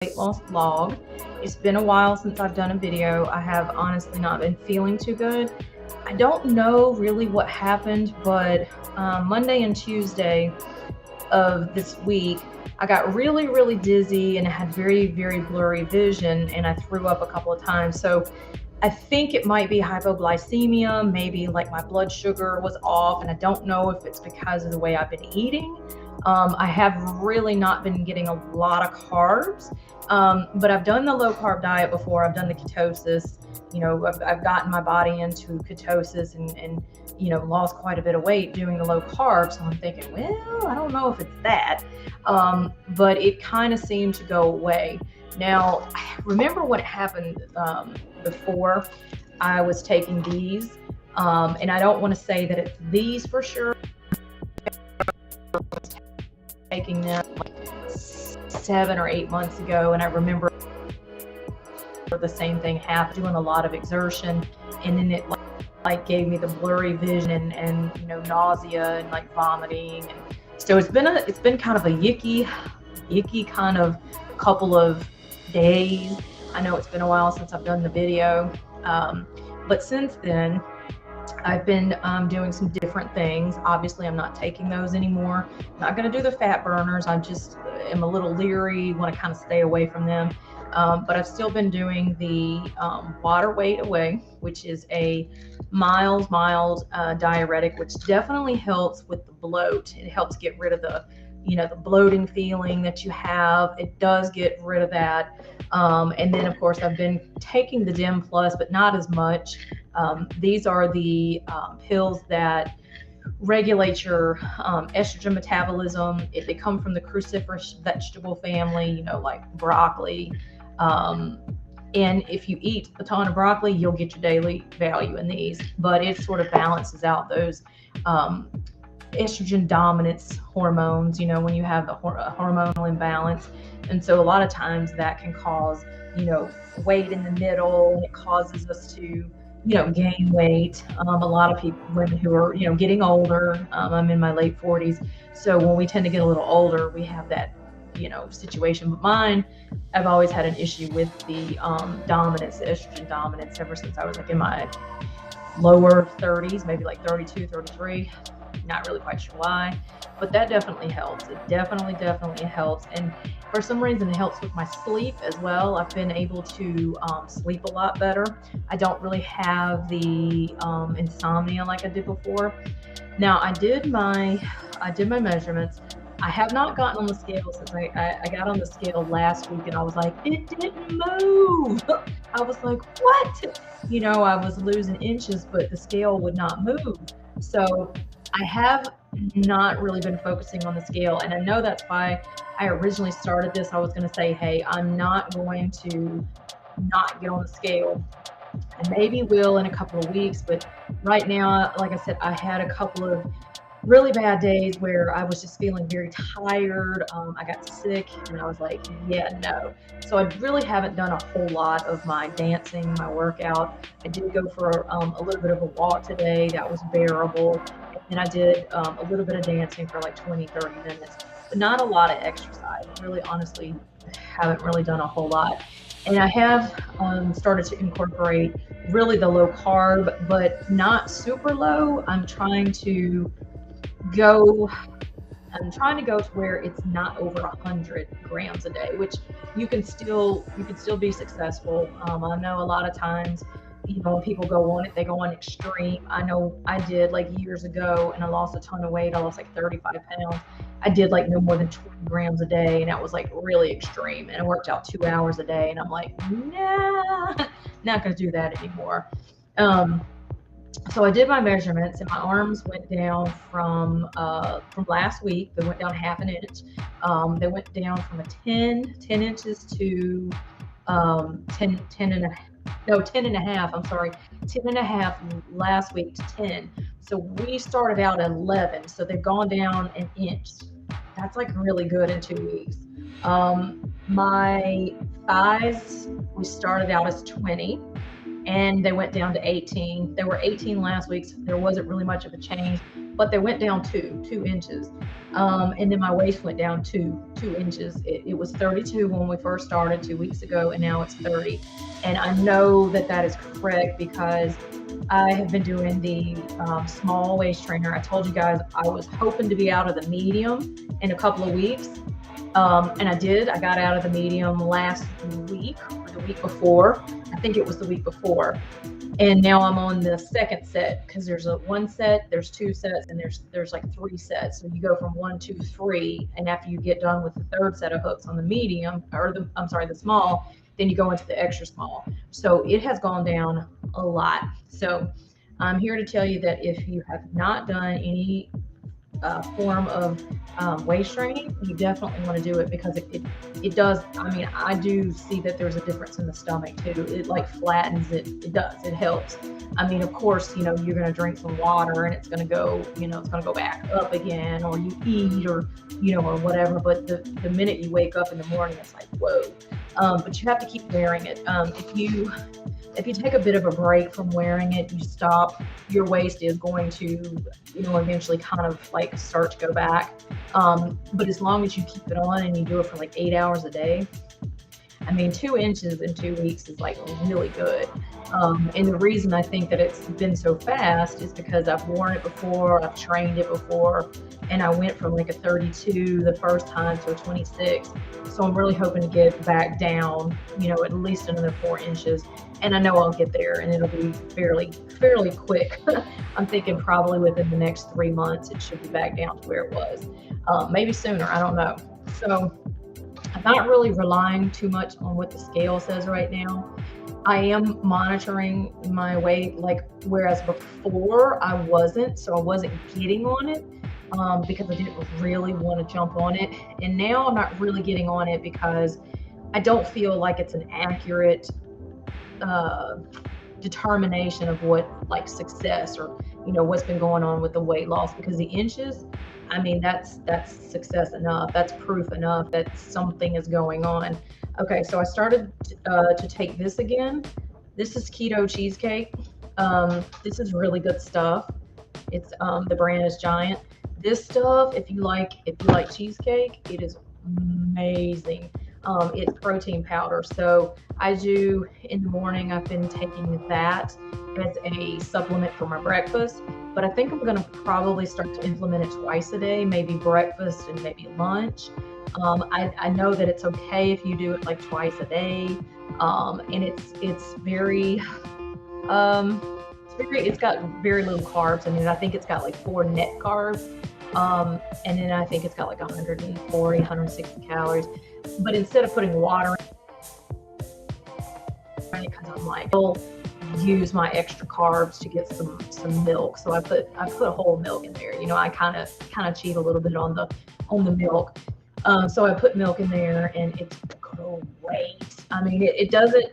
weight loss vlog. It's been a while since I've done a video. I have honestly not been feeling too good. I don't know really what happened, but Monday and Tuesday of this week, I got really dizzy and I had very blurry vision, and I threw up a couple of times. So I think it might be hypoglycemia, maybe like my blood sugar was off, and I don't know if it's because of the way I've been eating. I have really not been getting a lot of carbs, but I've done the low carb diet before. I've done the ketosis. I've gotten my body into ketosis and lost quite a bit of weight doing the low carb. So I'm thinking, well, I don't know if it's that, but it kind of seemed to go away. Now, I remember when it happened before. I was taking these, and I don't want to say that it's these for sure. I was taking them like 7 or 8 months ago, and I remember the same thing happened, doing a lot of exertion, and then it like gave me the blurry vision and nausea and like vomiting. And so it's been kind of a yicky kind of couple of days. I know it's been a while since I've done the video, but since then I've been doing some different things. Obviously, I'm not taking those anymore. I'm not going to do the fat burners. I just am a little leery, want to kind of stay away from them. But I've still been doing the water weight away, which is a mild diuretic, which definitely helps with the bloat. It helps get rid of the bloating feeling that you have. It does get rid of that. And then, of course, I've been taking the DIM Plus, but not as much. These are the pills that regulate your estrogen metabolism. They come from the cruciferous vegetable family, like broccoli. And if you eat a ton of broccoli, you'll get your daily value in these, but it sort of balances out those estrogen dominance hormones, when you have the hormonal imbalance. And so a lot of times that can cause, weight in the middle, and it causes us to, gain weight. A lot of women who are, getting older, I'm in my late 40s. So when we tend to get a little older, we have that, situation. But mine, I've always had an issue with the dominance, the estrogen dominance, ever since I was like in my lower 30s, maybe like 32, 33. Not really quite sure why, but that definitely helps. It definitely helps. And for some reason, it helps with my sleep as well. I've been able to sleep a lot better. I don't really have the insomnia like I did before. Now, I did my measurements. I have not gotten on the scale since I got on the scale last week, and I was like, it didn't move. I was like, what? I was losing inches, but the scale would not move. So I have not really been focusing on the scale, and I know that's why I originally started this. I was going to say, hey, I'm not going to not get on the scale. I maybe will in a couple of weeks, but right now, like I said, I had a couple of really bad days where I was just feeling very tired. I got sick, and I was like, yeah, no. So I really haven't done a whole lot of my dancing, my workout. I did go for a little bit of a walk today. That was bearable. And I did a little bit of dancing for like 20-30 minutes, but not a lot of exercise. Really, honestly, haven't really done a whole lot. And I have started to incorporate really the low carb, but not super low. I'm trying to go to where it's not over 100 grams a day, which you can still be successful. I know a lot of times, when people go on it, they go on extreme. I know I did like years ago, and I lost a ton of weight. I lost like 35 pounds. I did like no more than 20 grams a day, and that was like really extreme. And I worked out 2 hours a day, and I'm like, nah, not gonna do that anymore. So I did my measurements, and my arms went down from last week. They went down half an inch. They went down from a 10 inches to 10 and a no 10 and a half. I'm sorry, 10 and a half last week to 10. So we started out at 11. So they've gone down an inch. That's like really good in 2 weeks. My thighs, we started out as 20. And they went down to 18. They were 18 last week, so there wasn't really much of a change. but they went down 2 inches. And then my waist went down 2 inches. It was 32 when we first started 2 weeks ago, and now it's 30. And I know that that is correct because I have been doing the small waist trainer. I told you guys I was hoping to be out of the medium in a couple of weeks. And I did. I got out of the medium last week or the week before. I think it was the week before. And now I'm on the second set because there's one set, there's 2 sets, and there's like 3 sets. So you go from 1, 2, 3, and after you get done with the third set of hooks on the medium, or the small, then you go into the extra small. So it has gone down a lot. So I'm here to tell you that if you have not done any form of waist training, you definitely want to do it because it does. I mean, I do see that there's a difference in the stomach too. It like flattens it. It does. It helps. I mean, of course, you're going to drink some water and it's going to go, it's going to go back up again, or you eat or whatever. But the minute you wake up in the morning, it's like, whoa. But you have to keep wearing it. If you take a bit of a break from wearing it, you stop, your waist is going to, eventually kind of like start to go back. But as long as you keep it on and you do it for like 8 hours a day, I mean, 2 inches in 2 weeks is like really good. And the reason I think that it's been so fast is because I've worn it before, I've trained it before, and I went from like a 32 the first time to a 26. So I'm really hoping to get back down, at least another 4 inches. And I know I'll get there and it'll be fairly quick. I'm thinking probably within the next 3 months, it should be back down to where it was. Maybe sooner, I don't know. So I'm not really relying too much on what the scale says right now. I am monitoring my weight, whereas before I wasn't, so I wasn't getting on it because I didn't really want to jump on it. And now I'm not really getting on it because I don't feel like it's an accurate determination of what success or what's been going on with the weight loss, because the inches, I mean, that's success enough. That's proof enough that something is going on. Okay, so I started to take this again. This is Keto Cheesecake. This is really good stuff. It's the brand is Giant. This stuff, if you like cheesecake, it is amazing. It's protein powder. So I do in the morning, I've been taking that as a supplement for my breakfast, but I think I'm going to probably start to implement it twice a day, maybe breakfast and maybe lunch. I know that it's okay if you do it like twice a day. And it's very, it's got very little carbs. I mean, I think it's got like 4 net carbs. And then I think it's got like 140, 160 calories. But instead of putting water in it, because I'm like, I'll use my extra carbs to get some milk. So I put whole milk in there. I kind of cheat a little bit on the milk. So I put milk in there, and it's great. I mean, it doesn't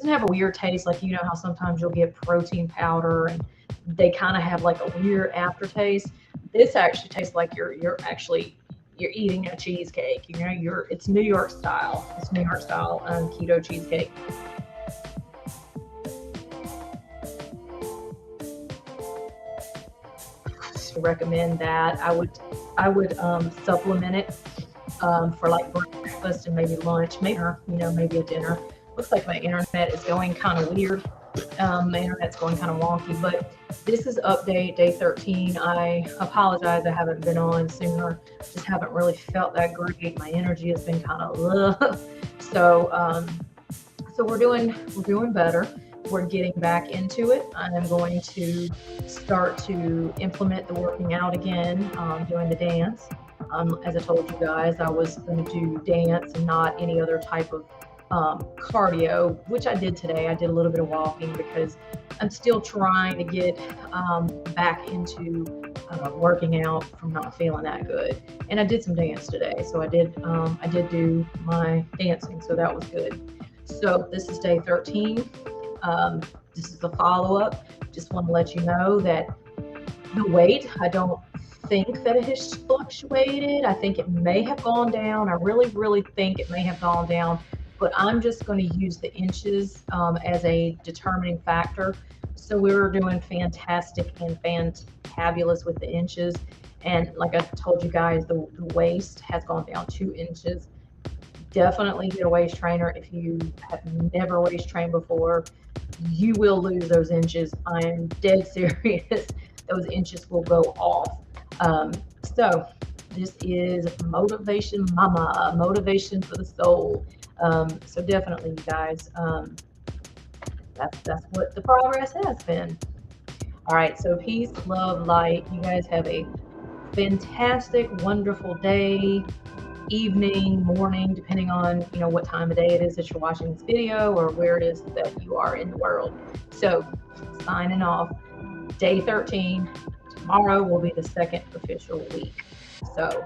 have a weird taste. Like, how sometimes you'll get protein powder and they kind of have like a weird aftertaste. This actually tastes like you're eating a cheesecake. It's New York style. It's New York style keto cheesecake. Recommend that. I would supplement it for like breakfast and maybe lunch, maybe a dinner. Looks like my internet is going kind of weird. My internet's going kind of wonky, but this is update day 13. I apologize I haven't been on sooner. Just haven't really felt that great. My energy has been kind of low. So we're doing better. We're getting back into it. I'm going to start to implement the working out again, doing the dance. As I told you guys, I was going to do dance and not any other type of cardio, which I did today. I did a little bit of walking because I'm still trying to get back into working out from not feeling that good. And I did some dance today, so I did do my dancing, so that was good. So this is day 13. This is the follow-up. Just want to let you know that the weight, I don't think that it has fluctuated. I think it may have gone down. I really think it may have gone down, but I'm just going to use the inches as a determining factor. So we were doing fantastic and fantabulous with the inches. And like I told you guys, the waist has gone down 2 inches. Definitely get a waist trainer. If you have never waist trained before, you will lose those inches. I am dead serious. Those inches will go off. So this is Motivation Mama, motivation for the soul. So definitely, you guys, that's what the progress has been. All right, so peace, love, light. You guys have a fantastic, wonderful day, evening, morning, depending on what time of day it is that you're watching this video or where it is that you are in the world. So signing off, day 13. Tomorrow will be the second official week. So